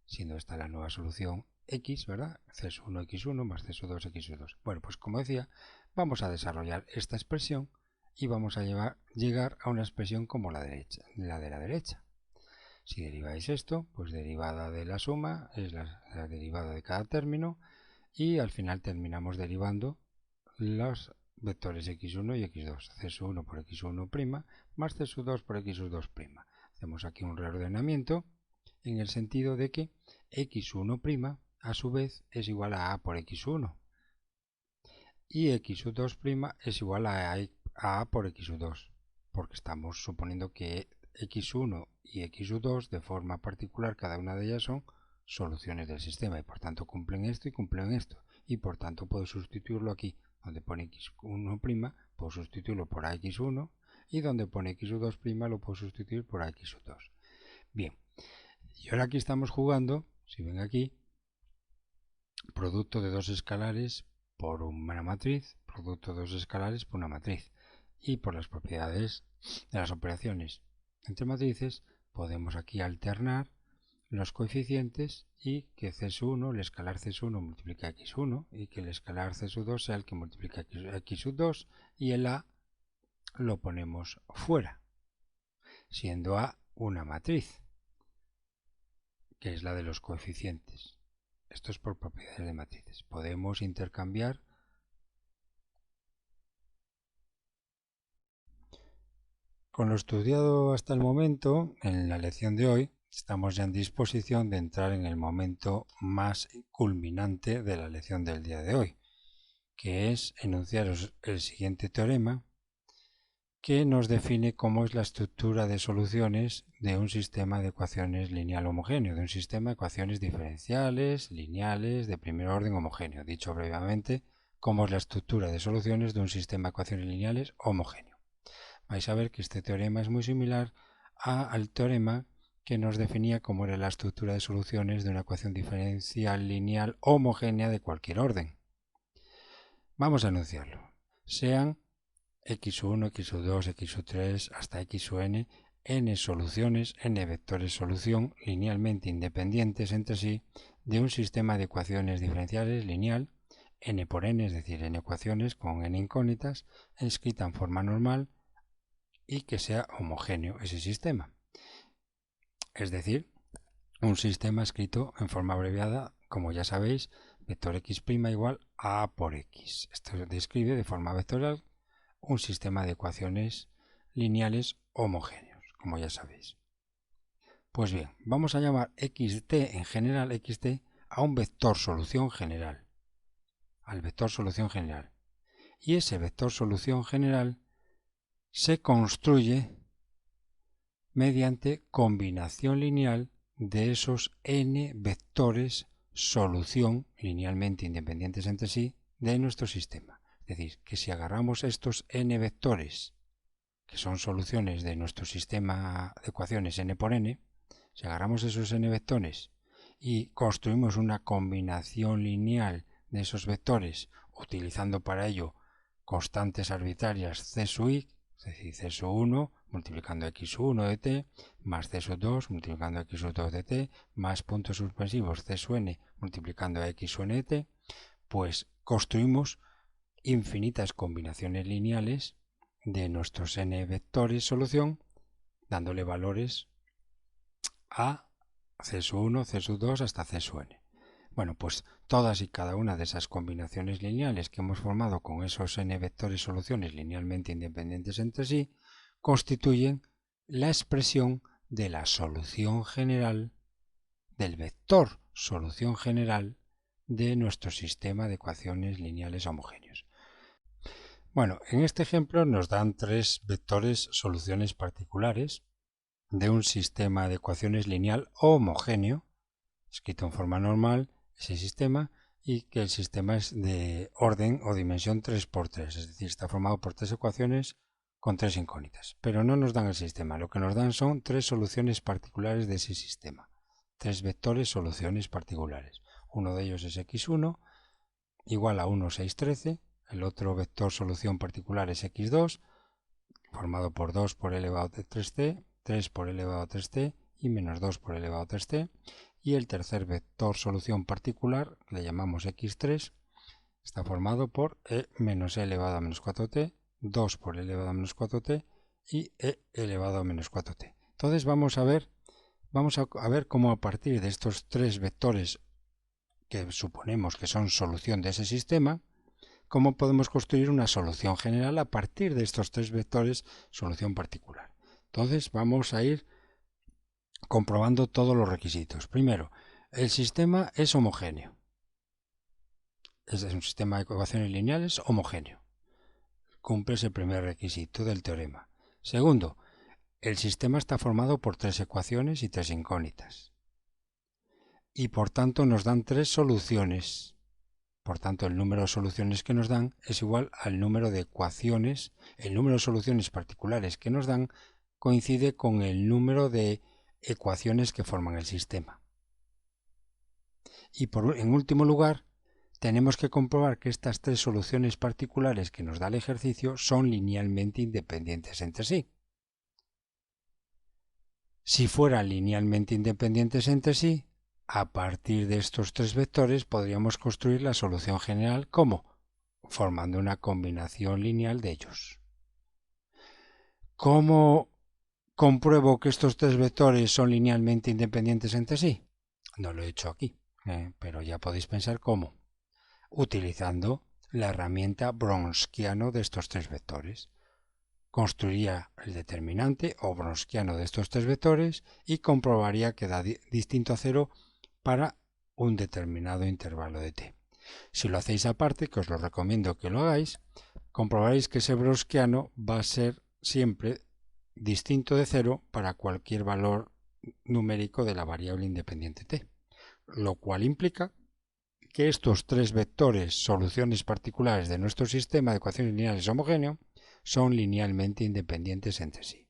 siendo esta la nueva solución x, ¿verdad? c1 x1 más c2 x2. Bueno, pues como decía, vamos a desarrollar esta expresión y vamos a llegar a una expresión como la de la derecha. Si deriváis esto, pues derivada de la suma es la derivada de cada término y al final terminamos derivando los vectores x1 y x2, c1 por x1' más c2 por x2'. Hacemos aquí un reordenamiento en el sentido de que x1' a su vez es igual a por x1 y x2' es igual a por x2, porque estamos suponiendo que x1 y x2 de forma particular, cada una de ellas son soluciones del sistema y por tanto cumplen esto y cumplen esto, y por tanto puedo sustituirlo aquí donde pone x1', puedo sustituirlo por ax1 y donde pone x2' lo puedo sustituir por ax2. Bien, y ahora aquí estamos jugando, si ven aquí, producto de dos escalares por una matriz, producto de dos escalares por una matriz. Y por las propiedades de las operaciones entre matrices podemos aquí alternar los coeficientes y que c1, el escalar c1 multiplica x1 y que el escalar c2 sea el que multiplica x2 y el a lo ponemos fuera, siendo a una matriz, que es la de los coeficientes. Esto es por propiedades de matrices. Podemos intercambiar con lo estudiado hasta el momento. En la lección de hoy estamos ya en disposición de entrar en el momento más culminante de la lección del día de hoy, que es enunciaros el siguiente teorema que nos define cómo es la estructura de soluciones de un sistema de ecuaciones lineal homogéneo, de un sistema de ecuaciones diferenciales, lineales, de primer orden homogéneo. Dicho brevemente, cómo es la estructura de soluciones de un sistema de ecuaciones lineales homogéneo. Vais a ver que este teorema es muy similar al teorema que nos definía cómo era la estructura de soluciones de una ecuación diferencial lineal homogénea de cualquier orden. Vamos a enunciarlo. Sean x1, x2, x3 hasta xn, n soluciones, n vectores solución linealmente independientes entre sí de un sistema de ecuaciones diferenciales lineal, n por n, es decir, n ecuaciones con n incógnitas, escrita en forma normal y que sea homogéneo ese sistema. Es decir, un sistema escrito en forma abreviada, como ya sabéis, vector x' igual a por x. Esto describe de forma vectorial un sistema de ecuaciones lineales homogéneos, como ya sabéis. Pues bien, vamos a llamar xt en general, xt, a un vector solución general, al vector solución general. Y ese vector solución general se construye mediante combinación lineal de esos n vectores solución linealmente independientes entre sí de nuestro sistema. Es decir, que si agarramos estos n vectores, que son soluciones de nuestro sistema de ecuaciones n por n, si agarramos esos n vectores y construimos una combinación lineal de esos vectores, utilizando para ello constantes arbitrarias c sub i, es decir, c sub 1 multiplicando x1 de t, más c sub 2 multiplicando x2 de t, más puntos suspensivos c sub n multiplicando x1 de t, pues construimos infinitas combinaciones lineales de nuestros n vectores solución, dándole valores a c sub 1, c sub 2 hasta c sub n. Bueno, pues todas y cada una de esas combinaciones lineales que hemos formado con esos n vectores soluciones linealmente independientes entre sí constituyen la expresión de la solución general, del vector solución general de nuestro sistema de ecuaciones lineales homogéneos. Bueno, en este ejemplo nos dan tres vectores soluciones particulares de un sistema de ecuaciones lineal homogéneo, escrito en forma normal, ese sistema, y que el sistema es de orden o dimensión 3×3, es decir, está formado por tres ecuaciones con tres incógnitas. Pero no nos dan el sistema, lo que nos dan son tres soluciones particulares de ese sistema, tres vectores soluciones particulares. Uno de ellos es x1 igual a 1, 6, 13, el otro vector solución particular es x2, formado por 2 por elevado a 3t, 3 por elevado a 3t y menos 2 por elevado a 3t. Y el tercer vector solución particular, que le llamamos x3, está formado por e menos e elevado a menos 4t, 2 por e elevado a menos 4t y e elevado a menos 4t. Entonces vamos a ver cómo a partir de estos tres vectores que suponemos que son solución de ese sistema, cómo podemos construir una solución general a partir de estos tres vectores solución particular. Entonces vamos a ir comprobando todos los requisitos. Primero, el sistema es homogéneo. Es un sistema de ecuaciones lineales homogéneo. Cumple ese primer requisito del teorema. Segundo, el sistema está formado por tres ecuaciones y tres incógnitas. Y por tanto nos dan tres soluciones. Por tanto, el número de soluciones que nos dan es igual al número de ecuaciones. El número de soluciones particulares que nos dan coincide con el número de ecuaciones que forman el sistema. Y en último lugar, tenemos que comprobar que estas tres soluciones particulares que nos da el ejercicio son linealmente independientes entre sí. Si fueran linealmente independientes entre sí, a partir de estos tres vectores podríamos construir la solución general. ¿Cómo? Formando una combinación lineal de ellos. ¿Cómo compruebo que estos tres vectores son linealmente independientes entre sí? No lo he hecho aquí, pero ya podéis pensar cómo. Utilizando la herramienta Wronskiano de estos tres vectores. Construiría el determinante o Wronskiano de estos tres vectores y comprobaría que da distinto a cero para un determinado intervalo de t. Si lo hacéis aparte, que os lo recomiendo que lo hagáis, comprobaréis que ese Wronskiano va a ser siempre distinto de cero para cualquier valor numérico de la variable independiente t, lo cual implica que estos tres vectores soluciones particulares de nuestro sistema de ecuaciones lineales homogéneo son linealmente independientes entre sí.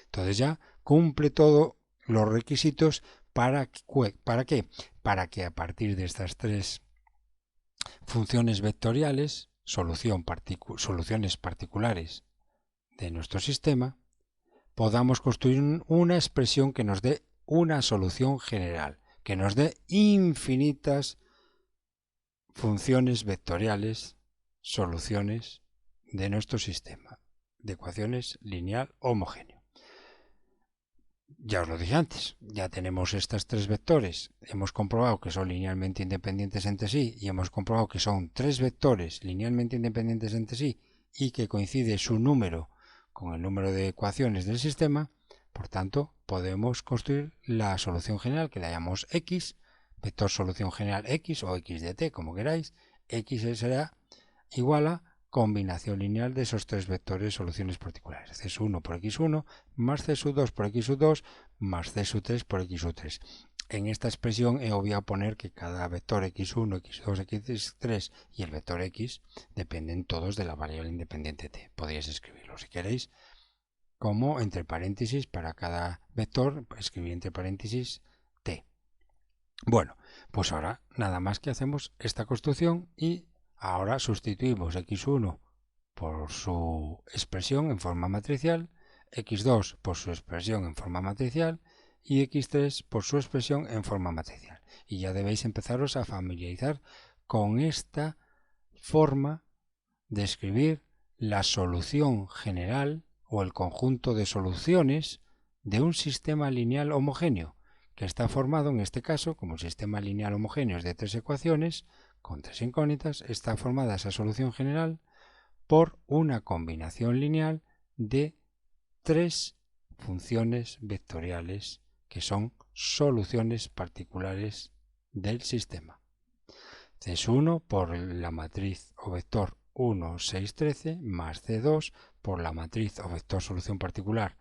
Entonces ya cumple todos los requisitos ¿para qué? Para que a partir de estas tres funciones vectoriales, soluciones particulares de nuestro sistema, podamos construir una expresión que nos dé una solución general, que nos dé infinitas funciones vectoriales, soluciones de nuestro sistema de ecuaciones lineal homogéneo. Ya os lo dije antes, ya tenemos estos tres vectores, hemos comprobado que son linealmente independientes entre sí y hemos comprobado que son tres vectores linealmente independientes entre sí y que coincide su número con el número de ecuaciones del sistema. Por tanto, podemos construir la solución general que la llamamos X, vector solución general X o X de t, como queráis. X será igual a combinación lineal de esos tres vectores soluciones particulares. C1 por X1 más C2 por X2 más C3 por X3. En esta expresión he obviado poner que cada vector X1, X2, X3 y el vector X dependen todos de la variable independiente t. Podríais escribirlo si queréis como entre paréntesis para cada vector, escribir entre paréntesis t. Bueno, pues ahora nada más que hacemos esta construcción y ahora sustituimos x1 por su expresión en forma matricial, x2 por su expresión en forma matricial y x3 por su expresión en forma matricial. Y ya debéis empezaros a familiarizar con esta forma de escribir la solución general o el conjunto de soluciones de un sistema lineal homogéneo, que está formado en este caso, como el sistema lineal homogéneo es de tres ecuaciones con tres incógnitas, está formada esa solución general por una combinación lineal de tres funciones vectoriales que son soluciones particulares del sistema. C1 por la matriz o vector 1, 6, 13 más C2 por la matriz o vector solución particular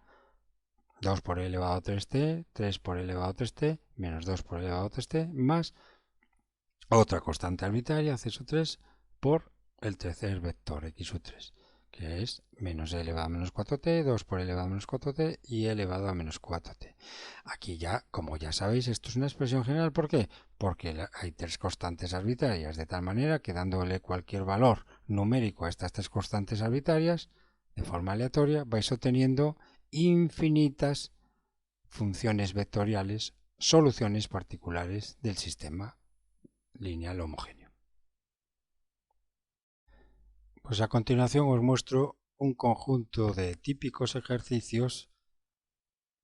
2 por e elevado a 3t, 3 por e elevado a 3t, menos 2 por e elevado a 3t, más otra constante arbitraria, c sub 3, por el tercer vector x sub 3, que es menos e elevado a menos 4t, 2 por e elevado a menos 4t y e elevado a menos 4t. Aquí ya, como ya sabéis, esto es una expresión general. ¿Por qué? Porque hay tres constantes arbitrarias, de tal manera que dándole cualquier valor numérico a estas tres constantes arbitrarias, de forma aleatoria, vais obteniendo infinitas funciones vectoriales, soluciones particulares del sistema lineal homogéneo. Pues a continuación os muestro un conjunto de típicos ejercicios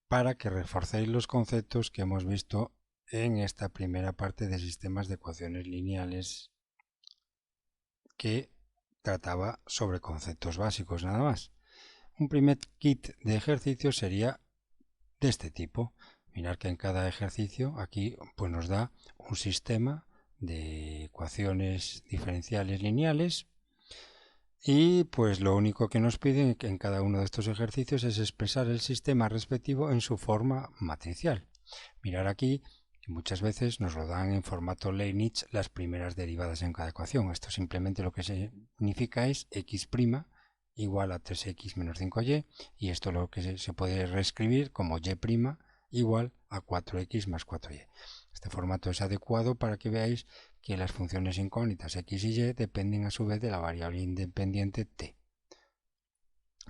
para que reforcéis los conceptos que hemos visto en esta primera parte de sistemas de ecuaciones lineales, que trataba sobre conceptos básicos nada más. Un primer kit de ejercicios sería de este tipo. Mirad que en cada ejercicio aquí pues nos da un sistema de ecuaciones diferenciales lineales y pues lo único que nos piden en cada uno de estos ejercicios es expresar el sistema respectivo en su forma matricial. Mirad aquí que muchas veces nos lo dan en formato Leibniz las primeras derivadas en cada ecuación. Esto simplemente lo que significa es x' igual a 3x menos 5y, y esto lo que se puede reescribir como y' igual a 4x más 4y. Este formato es adecuado para que veáis que las funciones incógnitas x y y dependen a su vez de la variable independiente t.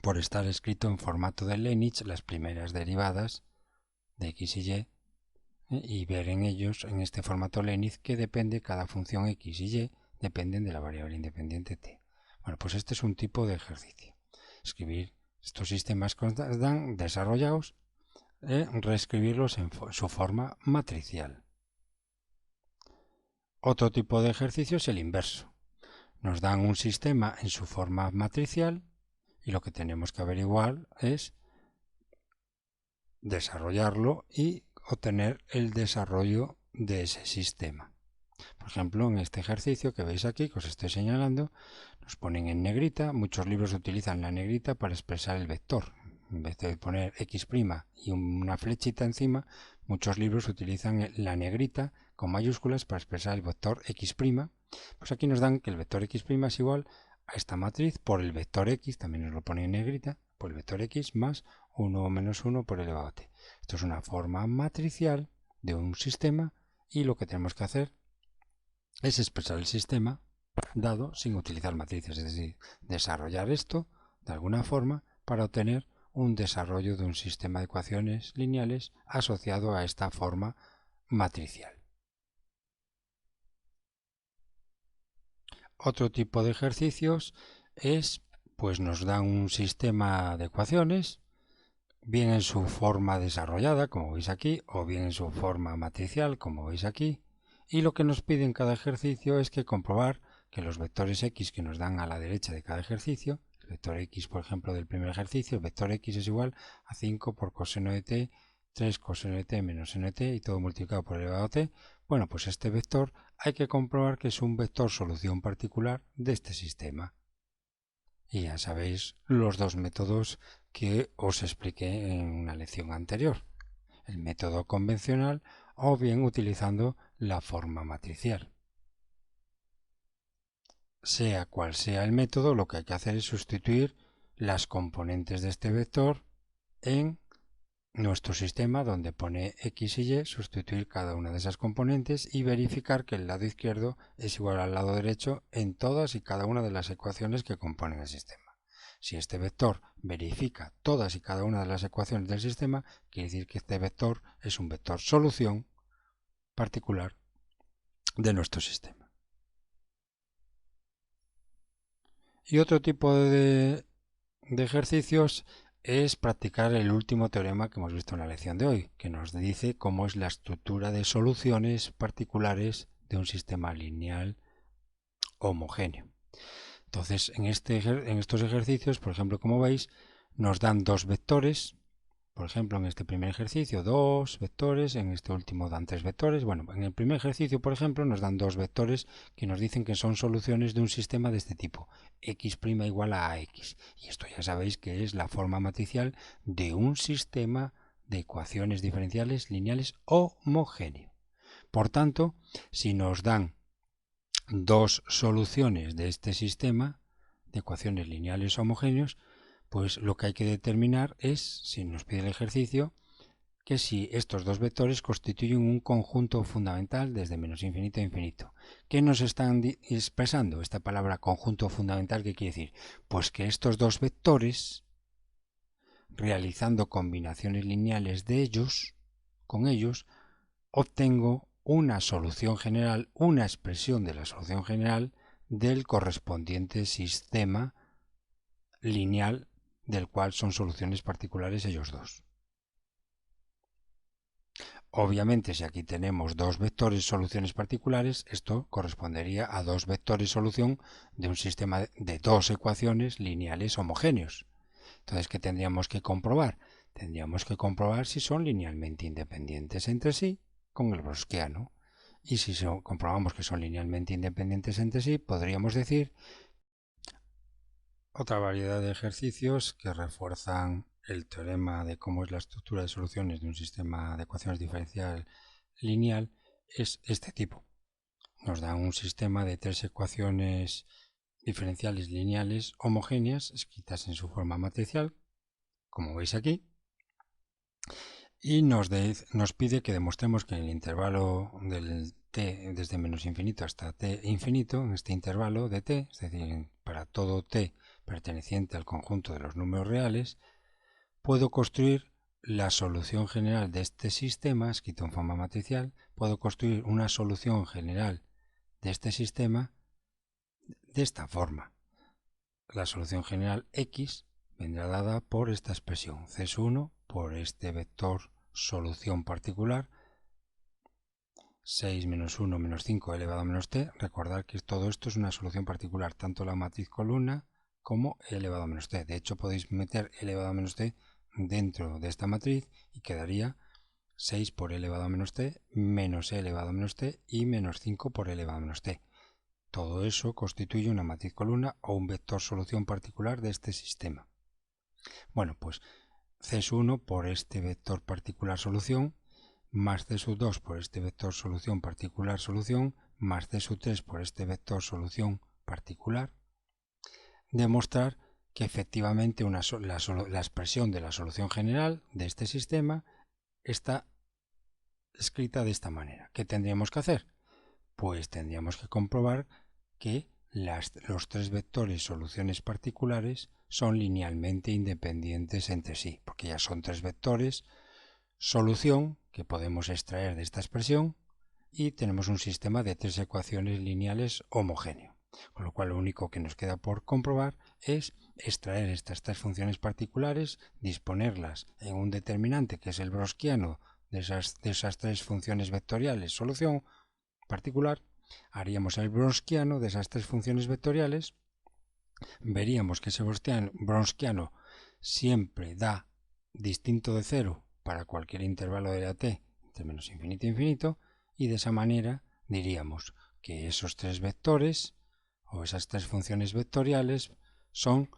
Por estar escrito en formato de Leibniz las primeras derivadas de x y ver en ellos, en este formato Leibniz, que depende cada función x y y dependen de la variable independiente t. Bueno, pues este es un tipo de ejercicio. Escribir estos sistemas que os dan desarrollados, reescribirlos en su forma matricial. Otro tipo de ejercicio es el inverso. Nos dan un sistema en su forma matricial y lo que tenemos que averiguar es desarrollarlo y obtener el desarrollo de ese sistema. Por ejemplo, en este ejercicio que veis aquí, que os estoy señalando, nos ponen en negrita. Muchos libros utilizan la negrita para expresar el vector. En vez de poner x' y una flechita encima, muchos libros utilizan la negrita con mayúsculas para expresar el vector x'. Pues aquí nos dan que el vector x' es igual a esta matriz por el vector x, también nos lo ponen en negrita, por el vector x más 1 o menos 1 por elevado a t. Esto es una forma matricial de un sistema y lo que tenemos que hacer es expresar el sistema dado sin utilizar matrices, es decir, desarrollar esto de alguna forma para obtener un desarrollo de un sistema de ecuaciones lineales asociado a esta forma matricial. Otro tipo de ejercicios es, pues nos dan un sistema de ecuaciones, bien en su forma desarrollada, como veis aquí, o bien en su forma matricial, como veis aquí, y lo que nos pide en cada ejercicio es que comprobar que los vectores x que nos dan a la derecha de cada ejercicio, el vector x, por ejemplo, del primer ejercicio, el vector x es igual a 5 por coseno de t, 3 coseno de t menos n de t y todo multiplicado por elevado a t. Bueno, pues este vector hay que comprobar que es un vector solución particular de este sistema. Y ya sabéis los dos métodos que os expliqué en una lección anterior. El método convencional o bien utilizando la forma matricial. Sea cual sea el método, lo que hay que hacer es sustituir las componentes de este vector en nuestro sistema donde pone x y y, sustituir cada una de esas componentes y verificar que el lado izquierdo es igual al lado derecho en todas y cada una de las ecuaciones que componen el sistema. Si este vector verifica todas y cada una de las ecuaciones del sistema, quiere decir que este vector es un vector solución particular de nuestro sistema. Y otro tipo de ejercicios es practicar el último teorema que hemos visto en la lección de hoy, que nos dice cómo es la estructura de soluciones particulares de un sistema lineal homogéneo. Entonces, en estos ejercicios, por ejemplo, como veis, nos dan dos vectores Por ejemplo, en este primer ejercicio 2 vectores, en este último dan 3 vectores. Bueno, en el primer ejercicio, por ejemplo, nos dan 2 vectores que nos dicen que son soluciones de un sistema de este tipo, x' igual a ax. Y esto ya sabéis que es la forma matricial de un sistema de ecuaciones diferenciales lineales homogéneo. Por tanto, si nos dan dos soluciones de este sistema de ecuaciones lineales homogéneos, pues lo que hay que determinar es, si nos pide el ejercicio, que si estos dos vectores constituyen un conjunto fundamental desde menos infinito a infinito. ¿Qué nos están expresando esta palabra conjunto fundamental? ¿Qué quiere decir? Pues que estos dos vectores, realizando combinaciones lineales de ellos, con ellos, obtengo una solución general, una expresión de la solución general del correspondiente sistema lineal del cual son soluciones particulares ellos dos. Obviamente, si aquí tenemos dos vectores soluciones particulares, esto correspondería a dos vectores solución de un sistema de dos ecuaciones lineales homogéneos. Entonces, ¿qué tendríamos que comprobar? Tendríamos que comprobar si son linealmente independientes entre sí con el browskiano. Y si comprobamos que son linealmente independientes entre sí, podríamos decir otra variedad de ejercicios que refuerzan el teorema de cómo es la estructura de soluciones de un sistema de ecuaciones diferencial lineal es este tipo. Nos da un sistema de tres ecuaciones diferenciales lineales homogéneas escritas en su forma matricial, como veis aquí, y nos pide que demostremos que en el intervalo del t desde menos infinito hasta t infinito, en este intervalo de t, es decir, para todo t perteneciente al conjunto de los números reales, puedo construir la solución general de este sistema, escrito en forma matricial, puedo construir una solución general de este sistema de esta forma. La solución general x vendrá dada por esta expresión, c1 por este vector solución particular, 6 menos 1 menos 5 elevado a menos t. Recordad que todo esto es una solución particular, tanto la matriz columna como e elevado a menos t. De hecho, podéis meter e elevado a menos t dentro de esta matriz y quedaría 6 por e elevado a menos t menos e elevado a menos t y menos 5 por e elevado a menos t. Todo eso constituye una matriz columna o un vector solución particular de este sistema. Bueno, pues C1 por este vector particular solución, más C2 por este vector solución particular solución, más C3 por este vector solución particular, demostrar que efectivamente la expresión de la solución general de este sistema está escrita de esta manera. ¿Qué tendríamos que hacer? Pues tendríamos que comprobar que los tres vectores soluciones particulares son linealmente independientes entre sí, porque ya son tres vectores solución que podemos extraer de esta expresión y tenemos un sistema de tres ecuaciones lineales homogéneo. Con lo cual lo único que nos queda por comprobar es extraer estas tres funciones particulares, disponerlas en un determinante que es el browskiano de esas tres funciones vectoriales solución particular, haríamos el browskiano de esas tres funciones vectoriales, veríamos que ese browskiano siempre da distinto de cero para cualquier intervalo de la t entre menos infinito e infinito, y de esa manera diríamos que esos tres vectores o esas tres funciones vectoriales son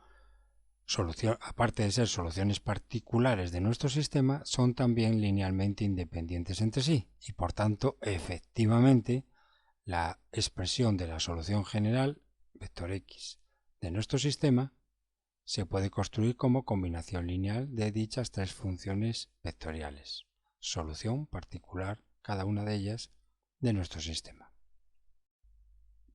aparte de ser soluciones particulares de nuestro sistema, son también linealmente independientes entre sí y por tanto efectivamente la expresión de la solución general, vector x, de nuestro sistema se puede construir como combinación lineal de dichas tres funciones vectoriales, solución particular cada una de ellas de nuestro sistema.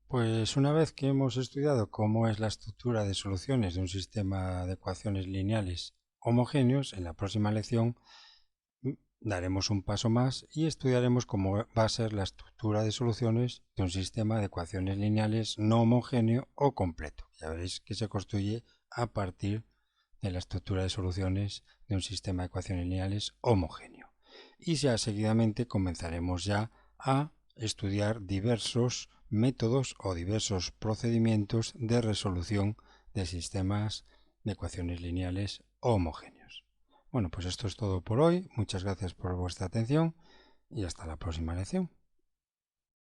Pues una vez que hemos estudiado cómo es la estructura de soluciones de un sistema de ecuaciones lineales homogéneos, en la próxima lección daremos un paso más y estudiaremos cómo va a ser la estructura de soluciones de un sistema de ecuaciones lineales no homogéneo o completo. Ya veréis que se construye a partir de la estructura de soluciones de un sistema de ecuaciones lineales homogéneo. Y ya seguidamente comenzaremos ya a estudiar diversos métodos o diversos procedimientos de resolución de sistemas de ecuaciones lineales homogéneos. Bueno, pues esto es todo por hoy. Muchas gracias por vuestra atención y hasta la próxima lección.